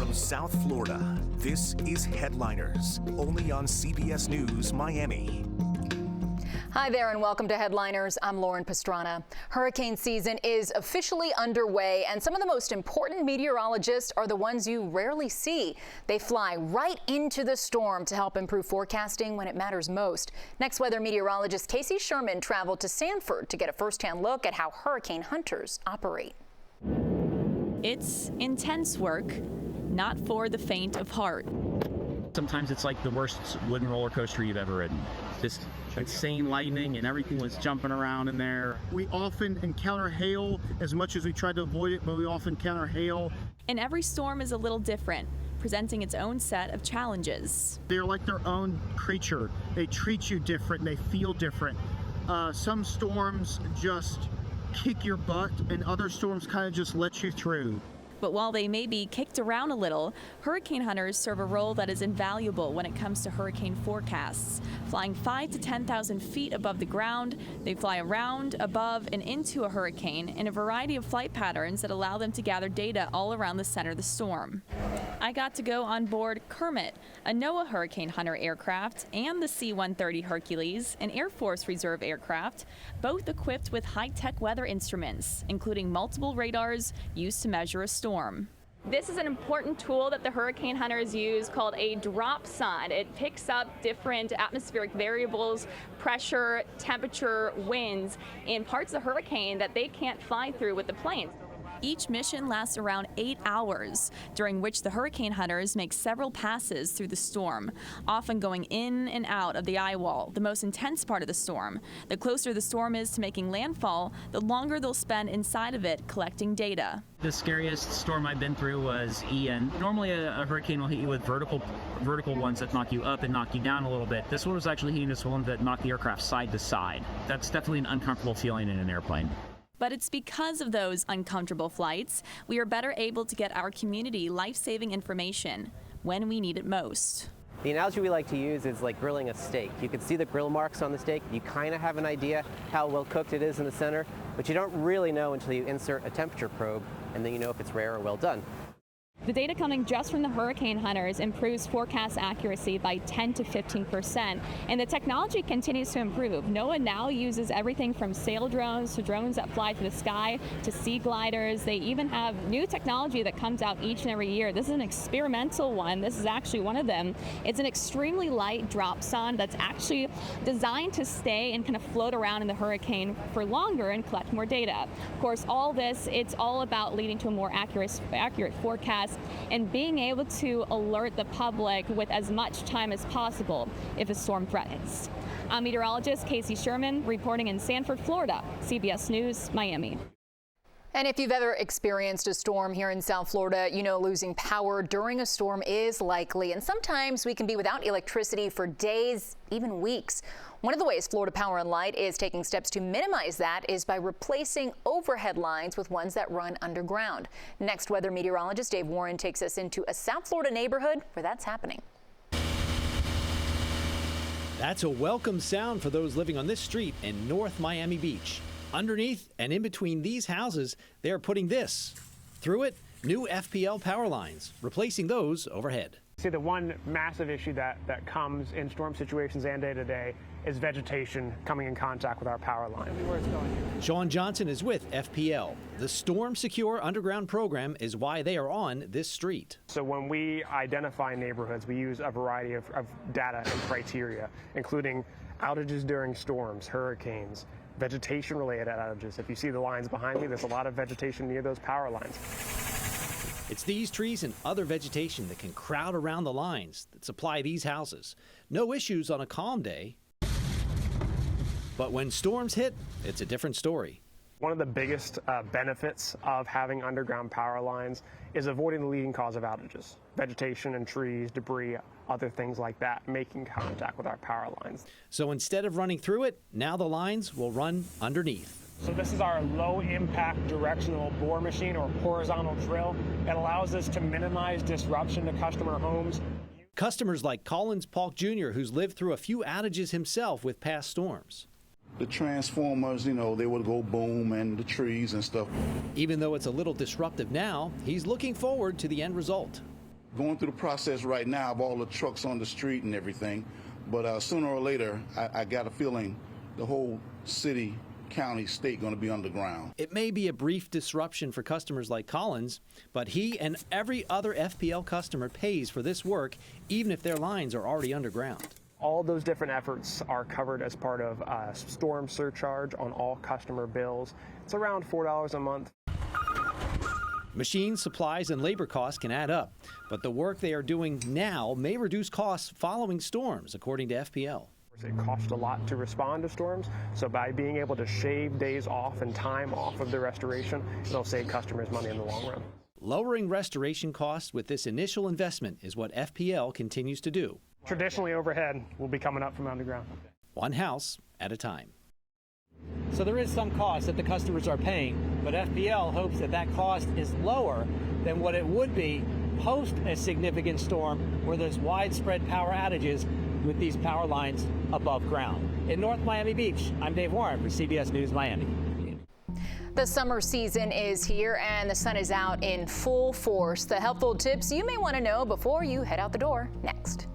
From South Florida, this is Headliners, only on CBS News Miami. Hi there and welcome to Headliners. I'm Lauren Pastrana. Hurricane season is officially underway, and some of the most important meteorologists are the ones you rarely see. They fly right into the storm to help improve forecasting when it matters most. Next, weather meteorologist Casey Sherman traveled to Sanford to get a first-hand look at how hurricane hunters operate. It's intense work, not for the faint of heart. Sometimes it's like the worst wooden roller coaster you've ever ridden. Just insane lightning and everything was jumping around in there. We often encounter hail as much as we try to avoid it, but we often encounter hail. And every storm is a little different, presenting its own set of challenges. They're like their own creature. They treat you different, they feel different. Some storms just kick your butt and other storms kind of just let you through. But while they may be kicked around a little, hurricane hunters serve a role that is invaluable when it comes to hurricane forecasts. Flying 5,000 to 10,000 feet above the ground, they fly around, above, and into a hurricane in a variety of flight patterns that allow them to gather data all around the center of the storm. I got to go on board Kermit, a NOAA Hurricane Hunter aircraft, and the C-130 Hercules, an Air Force Reserve aircraft, both equipped with high-tech weather instruments, including multiple radars used to measure a storm. This is an important tool that the hurricane hunters use called a dropson. It picks up different atmospheric variables, pressure, temperature, winds in parts of the hurricane that they can't fly through with the planes. Each mission lasts around 8 hours, during which the hurricane hunters make several passes through the storm, often going in and out of the eye wall, the most intense part of the storm. The closer the storm is to making landfall, the longer they'll spend inside of it collecting data. The scariest storm I've been through was Ian. Normally a hurricane will hit you with vertical ones that knock you up and knock you down a little bit. This one was actually hitting this one that knocked the aircraft side to side. That's definitely an uncomfortable feeling in an airplane. But it's because of those uncomfortable flights, we are better able to get our community life-saving information when we need it most. The analogy we like to use is like grilling a steak. You can see the grill marks on the steak. You kind of have an idea how well cooked it is in the center, but you don't really know until you insert a temperature probe, and then you know if it's rare or well done. The data coming just from the hurricane hunters improves forecast accuracy by 10 to 15%, and the technology continues to improve. NOAA now uses everything from sail drones to drones that fly through the sky to sea gliders. They even have new technology that comes out each and every year. This is an experimental one. This is actually one of them. It's an extremely light dropson that's actually designed to stay and kind of float around in the hurricane for longer and collect more data. Of course, all this, it's all about leading to a more accurate forecast and being able to alert the public with as much time as possible if a storm threatens. I'm meteorologist Casey Sherman reporting in Sanford, Florida, CBS News, Miami. And if you've ever experienced a storm here in South Florida, you know losing power during a storm is likely. And sometimes we can be without electricity for days, even weeks. One of the ways Florida Power and Light is taking steps to minimize that is by replacing overhead lines with ones that run underground. Next, weather meteorologist Dave Warren takes us into a South Florida neighborhood where that's happening. That's a welcome sound for those living on this street in North Miami Beach. Underneath and in between these houses, they are putting this. Through it, new FPL power lines, replacing those overhead. See, the one massive issue that comes in storm situations and day to day is vegetation coming in contact with our power line. Sean Johnson is with FPL. The Storm Secure Underground program is why they are on this street. So when we identify neighborhoods, we use a variety of data and criteria, including outages during storms, hurricanes, vegetation-related outages. If you see the lines behind me, there's a lot of vegetation near those power lines. It's these trees and other vegetation that can crowd around the lines that supply these houses. No issues on a calm day. But when storms hit, it's a different story. One of the biggest benefits of having underground power lines is avoiding the leading cause of outages. Vegetation and trees, debris, other things like that making contact with our power lines. So instead of running through it, now the lines will run underneath. So this is our low impact directional bore machine or horizontal drill. It allows us to minimize disruption to customer homes. Customers like Collins Paulk Jr., who's lived through a few outages himself with past storms. The transformers, they would go boom, and the trees and stuff. Even though it's a little disruptive now, he's looking forward to the end result. Going through the process right now of all the trucks on the street and everything, but sooner or later, I got a feeling the whole city, county, state going to be underground. It may be a brief disruption for customers like Collins, but he and every other FPL customer pays for this work, even if their lines are already underground. All those different efforts are covered as part of a storm surcharge on all customer bills. It's around $4 a month. Machines, supplies, and labor costs can add up, but the work they are doing now may reduce costs following storms, according to FPL. It costs a lot to respond to storms, so by being able to shave days off and time off of the restoration, it'll save customers money in the long run. Lowering restoration costs with this initial investment is what FPL continues to do. Traditionally, overhead will be coming up from underground. One house at a time. So there is some cost that the customers are paying, but FPL hopes that that cost is lower than what it would be post a significant storm where there's widespread power outages with these power lines above ground. In North Miami Beach, I'm Dave Warren for CBS News Miami. The summer season is here and the sun is out in full force. The helpful tips you may want to know before you head out the door next.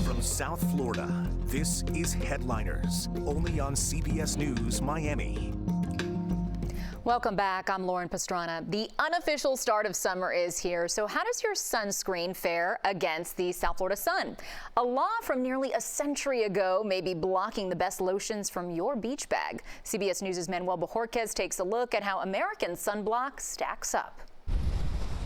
From South Florida, this is Headliners, only on CBS News Miami. Welcome back. I'm Lauren Pastrana. The unofficial start of summer is here. So how does your sunscreen fare against the South Florida sun? A law from nearly a century ago may be blocking the best lotions from your beach bag. CBS News' Manuel Bojorquez takes a look at how American sunblock stacks up.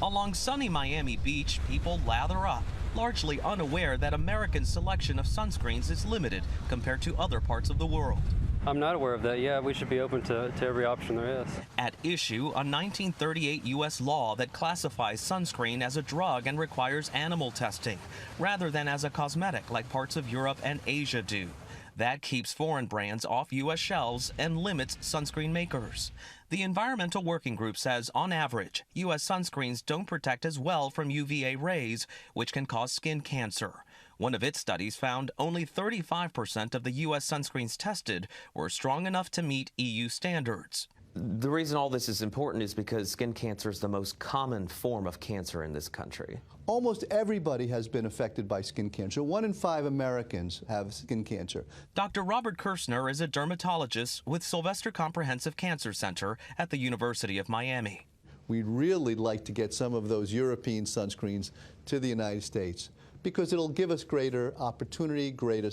Along sunny Miami Beach, people lather up, largely unaware that American selection of sunscreens is limited compared to other parts of the world. I'm not aware of that. Yeah, we should be open to every option there is. At issue, a 1938 U.S. law that classifies sunscreen as a drug and requires animal testing, rather than as a cosmetic like parts of Europe and Asia do. That keeps foreign brands off U.S. shelves and limits sunscreen makers. The Environmental Working Group says, on average, U.S. sunscreens don't protect as well from UVA rays, which can cause skin cancer. One of its studies found only 35% of the U.S. sunscreens tested were strong enough to meet EU standards. The reason all this is important is because skin cancer is the most common form of cancer in this country. Almost everybody has been affected by skin cancer. 1 in 5 Americans have skin cancer. Dr. Robert Kirshner is a dermatologist with Sylvester Comprehensive Cancer Center at the University of Miami. We'd really like to get some of those European sunscreens to the United States, because it'll give us greater opportunity, greater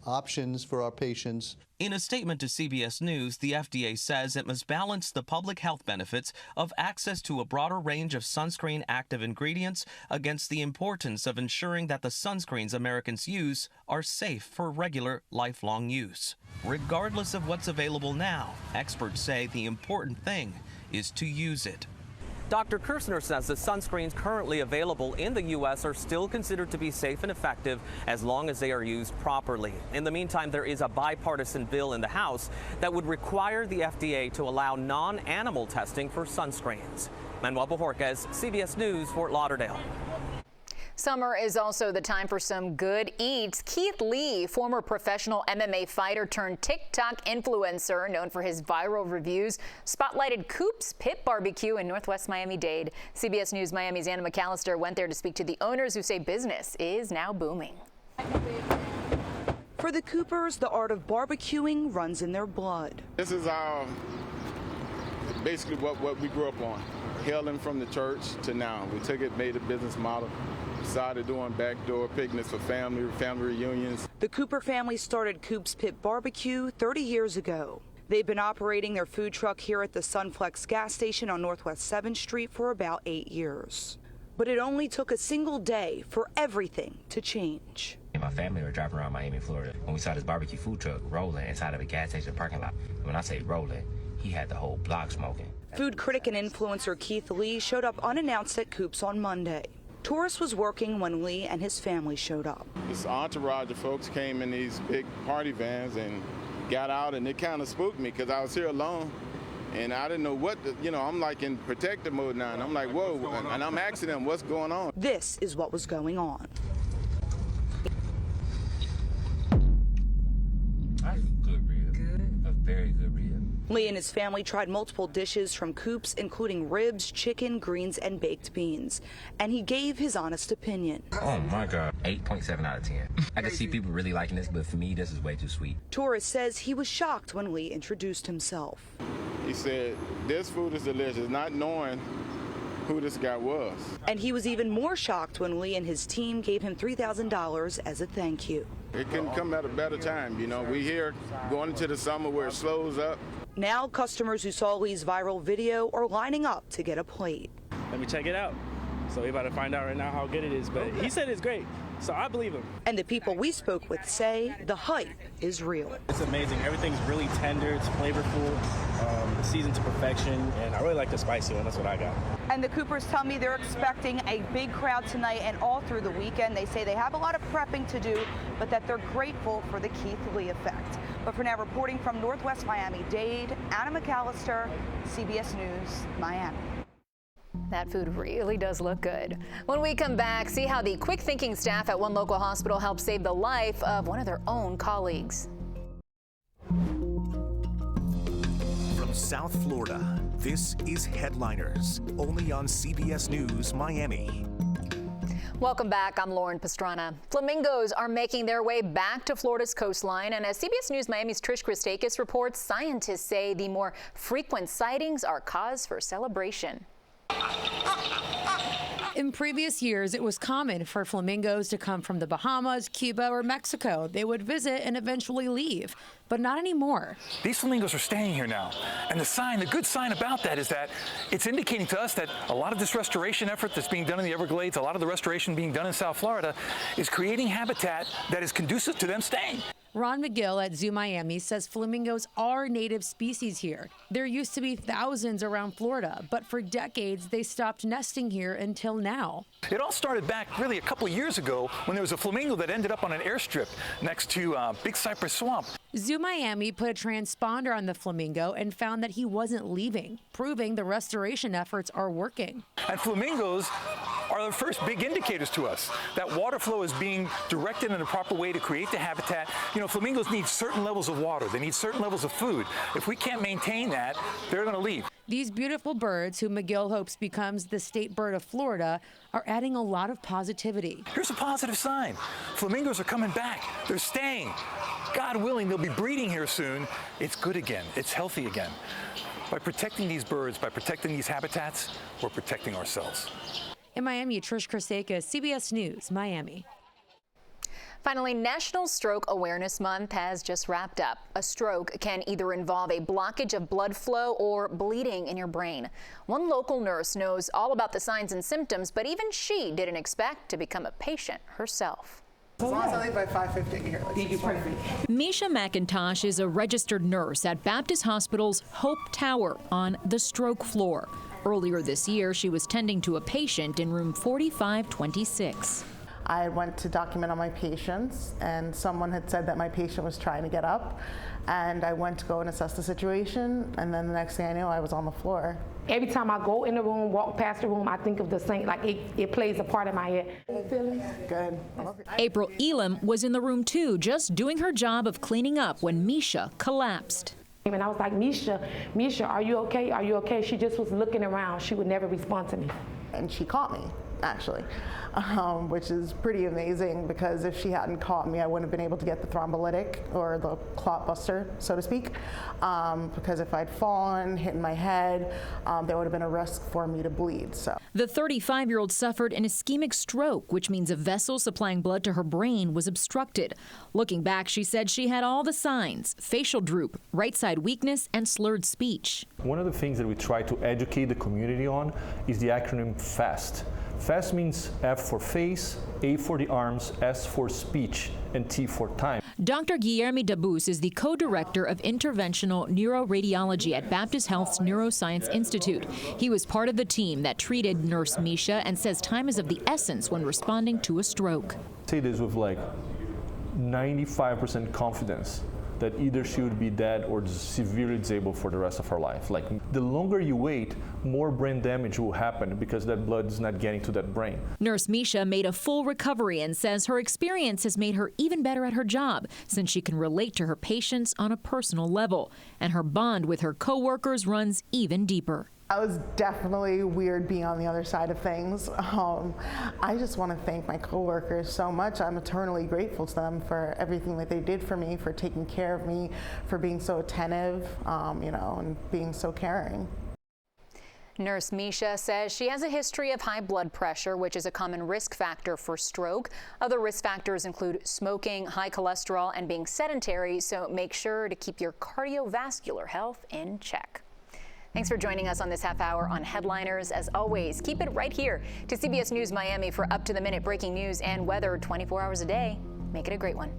options for our patients. In a statement to CBS News, the FDA says it must balance the public health benefits of access to a broader range of sunscreen active ingredients against the importance of ensuring that the sunscreens Americans use are safe for regular, lifelong use. Regardless of what's available now, experts say the important thing is to use it. Dr. Kirshner says the sunscreens currently available in the U.S. are still considered to be safe and effective as long as they are used properly. In the meantime, there is a bipartisan bill in the House that would require the FDA to allow non-animal testing for sunscreens. Manuel Bojorquez, CBS News, Fort Lauderdale. Summer is also the time for some good eats. Keith Lee, former professional MMA fighter turned TikTok influencer known for his viral reviews, spotlighted Coop's Pit Barbecue in Northwest Miami-Dade. CBS News Miami's Anna McAllister went there to speak to the owners who say business is now booming. For the Coopers, the art of barbecuing runs in their blood. This is basically what we grew up on, hailing from the church to now. We took it, made a business model. Started doing backdoor picnics for family reunions. The Cooper family started Coop's Pit Barbecue 30 years ago. They've been operating their food truck here at the Sunflex gas station on Northwest 7th Street for about 8 years. But it only took a single day for everything to change. My family were driving around Miami, Florida, when we saw this barbecue food truck rolling inside of a gas station parking lot. When I say rolling, he had the whole block smoking. Food critic and influencer Keith Lee showed up unannounced at Coop's on Monday. Tourist was working when Lee and his family showed up. This entourage of folks came in these big party vans and got out, and it kind of spooked me because I was here alone and I didn't know what, I'm like in protective mode now, and I'm like, whoa, and I'm asking them what's going on. This is what was going on. That's good rib. Good. A very good rib. Lee and his family tried multiple dishes from Coops, including ribs, chicken, greens, and baked beans. And he gave his honest opinion. Oh my God, 8.7 out of 10. I can see people really liking this, but for me, this is way too sweet. Torres says he was shocked when Lee introduced himself. He said, this food is delicious, not knowing who this guy was. And he was even more shocked when Lee and his team gave him $3,000 as a thank you. It couldn't come at a better time. You know, we here going into the summer where it slows up. Now customers who saw Lee's viral video are lining up to get a plate. Let me check it out. So we're about to find out right now how good it is, but he said it's great, so I believe him. And the people we spoke with say the hype is real. It's amazing. Everything's really tender, it's flavorful, seasoned to perfection, and I really like the spicy one. That's what I got. And the Coopers tell me they're expecting a big crowd tonight and all through the weekend. They say they have a lot of prepping to do, but that they're grateful for the Keith Lee effect. But for now, reporting from Northwest Miami-Dade, Anna McAllister, CBS News, Miami. That food really does look good. When we come back, see how the quick-thinking staff at one local hospital helped save the life of one of their own colleagues. From South Florida, this is Headliners, only on CBS News Miami. Welcome back. I'm Lauren Pastrana. Flamingos are making their way back to Florida's coastline, and as CBS News Miami's Trish Christakis reports, scientists say the more frequent sightings are cause for celebration. In previous years, it was common for flamingos to come from the Bahamas, Cuba, or Mexico. They would visit and eventually leave, but not anymore. These flamingos are staying here now. And the good sign about that is that it's indicating to us that a lot of this restoration effort that's being done in the Everglades, a lot of the restoration being done in South Florida, is creating habitat that is conducive to them staying. Ron McGill at Zoo Miami says flamingos are native species here. There used to be thousands around Florida, but for decades they stopped nesting here until now. It all started back really a couple of years ago when there was a flamingo that ended up on an airstrip next to Big Cypress Swamp. Zoo Miami put a transponder on the flamingo and found that he wasn't leaving, proving the restoration efforts are working. And flamingos are the first big indicators to us that water flow is being directed in the proper way to create the habitat. You know, flamingos need certain levels of water. They need certain levels of food. If we can't maintain that, they're going to leave. These beautiful birds, who McGill hopes becomes the state bird of Florida, are adding a lot of positivity. Here's a positive sign. Flamingos are coming back. They're staying. God willing, they'll be breeding here soon. It's good again. It's healthy again. By protecting these birds, by protecting these habitats, we're protecting ourselves. In Miami, Trish Christakis, CBS News, Miami. Finally, National Stroke Awareness Month has just wrapped up. A stroke can either involve a blockage of blood flow or bleeding in your brain. One local nurse knows all about the signs and symptoms, but even she didn't expect to become a patient herself. As long as I leave by 5:50 here. Misha McIntosh is a registered nurse at Baptist Hospital's Hope Tower on the stroke floor. Earlier this year, she was tending to a patient in room 4526. I went to document on my patients, and someone had said that my patient was trying to get up, and I went to go and assess the situation, and then the next thing I knew, I was on the floor. Every time I go in the room, walk past the room, I think of the same, like it plays a part in my head. Feeling good. April Elam was in the room too, just doing her job of cleaning up when Misha collapsed. And I was like, Misha, are you okay? Are you okay? She just was looking around. She would never respond to me. And she caught me, actually, which is pretty amazing, because if she hadn't caught me, I wouldn't have been able to get the thrombolytic or the clot buster, so to speak, because if I'd fallen, hit my head, there would have been a risk for me to bleed. So the 35-year-old suffered an ischemic stroke, which means a vessel supplying blood to her brain was obstructed. Looking back, she said she had all the signs: facial droop, right side weakness, and slurred speech. One of the things that we try to educate the community on is the acronym FAST. FAST means F for face, A for the arms, S for speech, and T for time. Dr. Guilherme Dabus is the co-director of interventional neuroradiology at Baptist Health's Neuroscience Institute. He was part of the team that treated Nurse Misha and says time is of the essence when responding to a stroke. I say this with like 95% confidence that either she would be dead or severely disabled for the rest of her life. Like, the longer you wait, more brain damage will happen because that blood is not getting to that brain. Nurse Misha made a full recovery and says her experience has made her even better at her job since she can relate to her patients on a personal level. And her bond with her coworkers runs even deeper. I was definitely weird being on the other side of things. I just want to thank my coworkers so much. I'm eternally grateful to them for everything that they did for me, for taking care of me, for being so attentive, and being so caring. Nurse Misha says she has a history of high blood pressure, which is a common risk factor for stroke. Other risk factors include smoking, high cholesterol, and being sedentary, so make sure to keep your cardiovascular health in check. Thanks for joining us on this half hour on Headliners. As always, keep it right here to CBS News Miami for up-to-the-minute breaking news and weather 24 hours a day. Make it a great one.